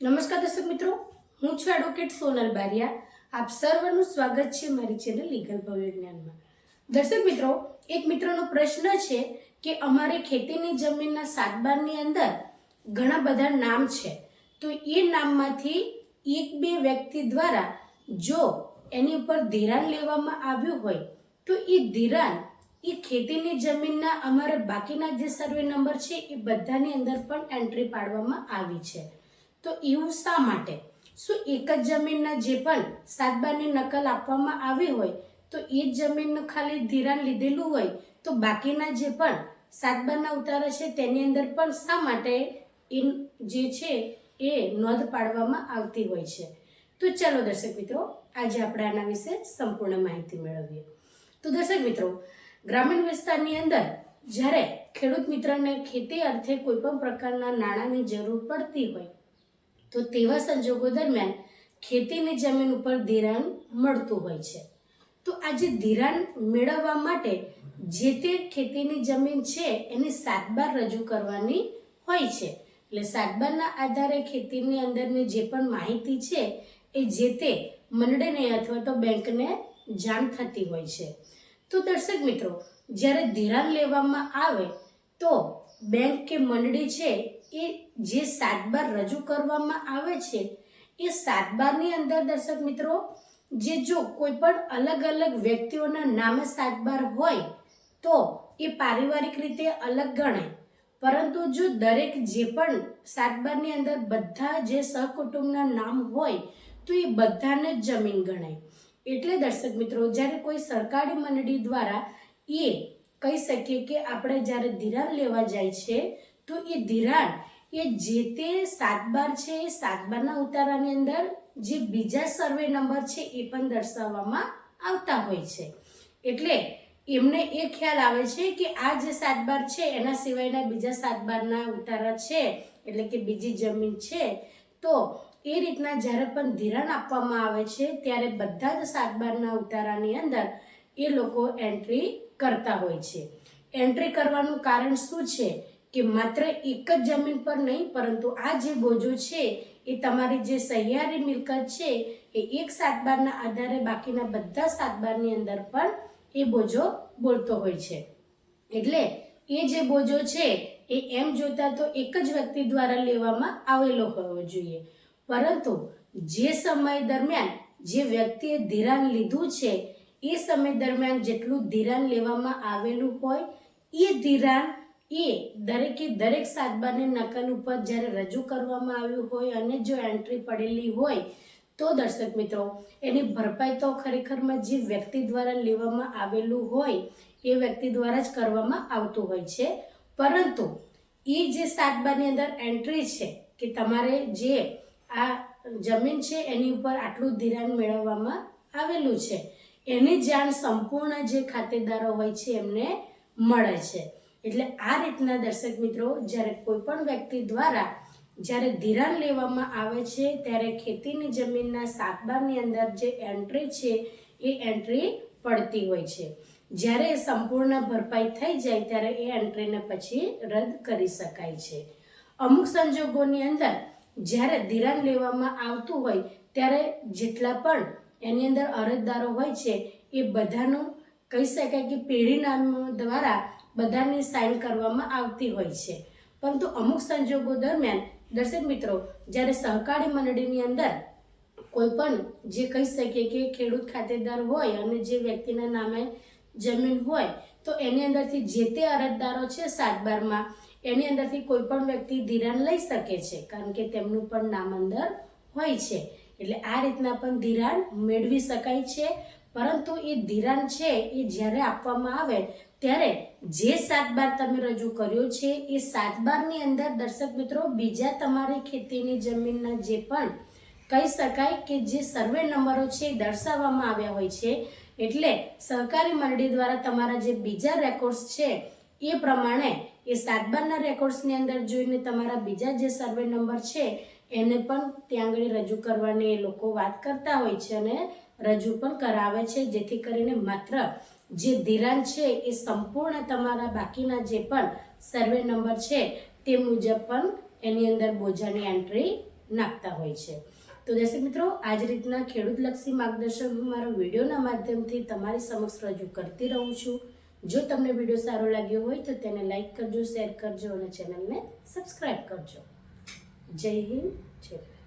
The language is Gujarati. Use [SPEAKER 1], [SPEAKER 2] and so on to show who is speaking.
[SPEAKER 1] નમસ્કાર દર્શક મિત્રો, હું છું એડવોકેટ સોનલ બારિયા. આપ સર્વનું સ્વાગત છે મારી ચેનલ લીગલ ભવવિજ્ઞાનમાં. દર્શક મિત્રો, એક મિત્રનો પ્રશ્ન છે કે અમારે ખેતીની જમીનના સાતબારની અંદર ઘણા બધા નામ છે, તો એ નામમાંથી એક બે વ્યક્તિ દ્વારા જો એની ઉપર ધિરાણ લેવામાં આવ્યું હોય તો એ ધિરાણ એ ખેતીની જમીનના અમારા બાકીના જે સર્વે નંબર છે એ બધાની અંદર પણ એન્ટ્રી પાડવામાં આવી છે. તો એવું શા માટે? શું એક જ જમીનના જે પણ સાતબારની નકલ આપવામાં આવી હોય તો એ જ જમીનનું ખાલી ધિરાણ લીધેલું હોય તો બાકીના જે પણ સાતબારના ઉતારા છે તેની અંદર પણ શા માટે એ જે છે એ નોંધ પાડવામાં આવતી હોય છે? તો ચાલો દર્શક મિત્રો, આજે આપણે આના વિશે સંપૂર્ણ માહિતી મેળવીએ. તો દર્શક મિત્રો, ગ્રામીણ વિસ્તારની અંદર જ્યારે ખેડૂત મિત્રને ખેતી અર્થે કોઈ પણ પ્રકારના નાણાંની જરૂર પડતી હોય તો તેવા સંજોગો દરમિયાન ખેતીની જમીન ઉપર ધિરાણ મળતું હોય છે. તો આ જે ધિરાણ મેળવવા માટે જે તે ખેતીની જમીન છે એની સાતબાર રજૂ કરવાની હોય છે. એટલે સાતબારના આધારે ખેતીની અંદરની જે પણ માહિતી છે એ જે તે મંડળીને અથવા તો બેંકને જાણ થતી હોય છે. તો દર્શક મિત્રો, જ્યારે ધિરાણ લેવામાં આવે તો બેંક કે મંડળી છે એ જે સાતબાર રજૂ કરવામાં આવે છે એ સાતબારની અંદર દર્શક મિત્રો, જે જો કોઈ પણ અલગ અલગ વ્યક્તિઓના નામે સાતબાર હોય તો એ પારિવારિક રીતે અલગ ગણાય, પરંતુ જો દરેક જે પણ સાતબારની અંદર બધા જે સહકુટુંબના નામ હોય તો એ બધાને જ જમીન ગણાય. એટલે દર્શક મિત્રો, જ્યારે કોઈ સરકારી મંડળી દ્વારા એ કહી શકીએ કે આપણે જ્યારે ધિરાણ લેવા જાય છે તો એ ધિરાણ એ જે તે સાતબાર છે એ સાતબારના ઉતારાની અંદર જે બીજા સર્વે નંબર છે એ પણ દર્શાવવામાં આવતા હોય છે. એટલે એમને એ ખ્યાલ આવે છે કે આ જે સાતબાર છે એના સિવાયના બીજા સાતબારના ઉતારા છે, એટલે કે બીજી જમીન છે. તો એ રીતના જ્યારે પણ ધિરાણ આપવામાં આવે છે ત્યારે બધા જ સાતબારના ઉતારાની અંદર એ લોકો એન્ટ્રી કરતા હોય છે. એન્ટ્રી કરવાનું કારણ શું છે કે માત્ર એક જ જમીન પર નહીં, પરંતુ આ જે બોજો છે એ તમારી જે સહિયારી મિલકત છે એ એક સાતબારના આધારે બાકીના બધા સાતબારની અંદર પણ એ બોજો બોલતો હોય છે. એટલે એ જે બોજો છે એ એમ જોતા તો એક જ વ્યક્તિ દ્વારા લેવામાં આવેલો હોવો જોઈએ, પરંતુ જે સમય દરમિયાન જે વ્યક્તિએ ધિરાણ લીધું છે એ સમય દરમિયાન જેટલું ધિરાણ લેવામાં આવેલું હોય એ ધિરાણ એ દરેકે દરેક સાતબારની નકલ ઉપર જ્યારે રજૂ કરવામાં આવ્યું હોય અને જો એન્ટ્રી પડેલી હોય તો દર્શક મિત્રો, એની ભરપાઈ તો ખરેખરમાં જે વ્યક્તિ દ્વારા લેવામાં આવેલું હોય એ વ્યક્તિ દ્વારા જ કરવામાં આવતું હોય છે. પરંતુ એ જે સાતબારની અંદર એન્ટ્રી છે કે તમારે જે આ જમીન છે એની ઉપર આટલું ધિરાણ મેળવવામાં આવેલું છે એની જાણ સંપૂર્ણ જે ખાતેદારો હોય છે એમને મળે છે. એટલે આ રીતના દર્શક મિત્રો, જ્યારે કોઈ પણ વ્યક્તિ દ્વારા જ્યારે ધિરાણ લેવામાં આવે છે ત્યારે ખેતીની જમીનના સાતબારની અંદર જે એન્ટ્રી છે એ એન્ટ્રી પડતી હોય છે. જ્યારે સંપૂર્ણ ભરપાઈ થઈ જાય ત્યારે એ એન્ટ્રીને પછી રદ કરી શકાય છે. અમુક સંજોગોની અંદર જ્યારે ધિરાણ લેવામાં આવતું હોય ત્યારે જેટલા પણ એની અંદર અરજદારો હોય છે એ બધાનું કહી શકાય કે પેઢી નામ દ્વારા બધાની સાઇન કરવામાં આવતી હોય છે. પરંતુ અમુક સંજોગો દરમિયાન દર્શક મિત્રો, જ્યારે સહકારી મંડળીની અંદર કોઈ પણ જે કહી શકીએ કે ખેડૂત ખાતેદાર હોય અને જે વ્યક્તિના નામે જમીન હોય તો એની અંદરથી જે તે અરજદારો છે સાતબારમાં એની અંદરથી કોઈ પણ વ્યક્તિ ધિરાણ લઈ શકે છે, કારણ કે તેમનું પણ નામ અંદર હોય છે. એટલે આ રીતના પણ ધિરાણ મેળવી શકાય છે. પરંતુ એ ધિરાણ છે એ જ્યારે આપવામાં આવે ત્યારે જે સાતબાર તમે રજૂ કર્યો છે એ સાતબારની અંદર દર્શક મિત્રો, બીજા તમારી ખેતીની જમીનના જે પણ કહી શકાય કે જે સર્વે નંબરો છે એ દર્શાવવામાં આવ્યા હોય છે. એટલે સહકારી મંડળી દ્વારા તમારા જે બીજા રેકોર્ડ્સ છે એ પ્રમાણે એ સાતબારના રેકોર્ડ્સની અંદર જોઈને તમારા બીજા જે સર્વે નંબર છે એને પણ ત્યાં આગળ રજૂ કરવાની એ લોકો વાત કરતા હોય છે અને રજૂ પણ કરાવે છે, જેથી કરીને માત્ર જે ધિરાણ છે એ સંપૂર્ણ તમારા બાકીના જે પણ સર્વે નંબર છે તે મુજબ પણ એની અંદર બોજાની એન્ટ્રી નાખતા હોય છે. તો દર્શક મિત્રો, આ જ રીતના ખેડૂતલક્ષી માર્ગદર્શન હું મારા વિડીયોના માધ્યમથી તમારી સમક્ષ રજૂ કરતી રહું છું. જો તમને વિડીયો સારો લાગ્યો હોય તો તેને લાઈક કરજો, શેર કરજો અને ચેનલને સબસ્ક્રાઈબ કરજો. જય હિન્દ, જય ભારત.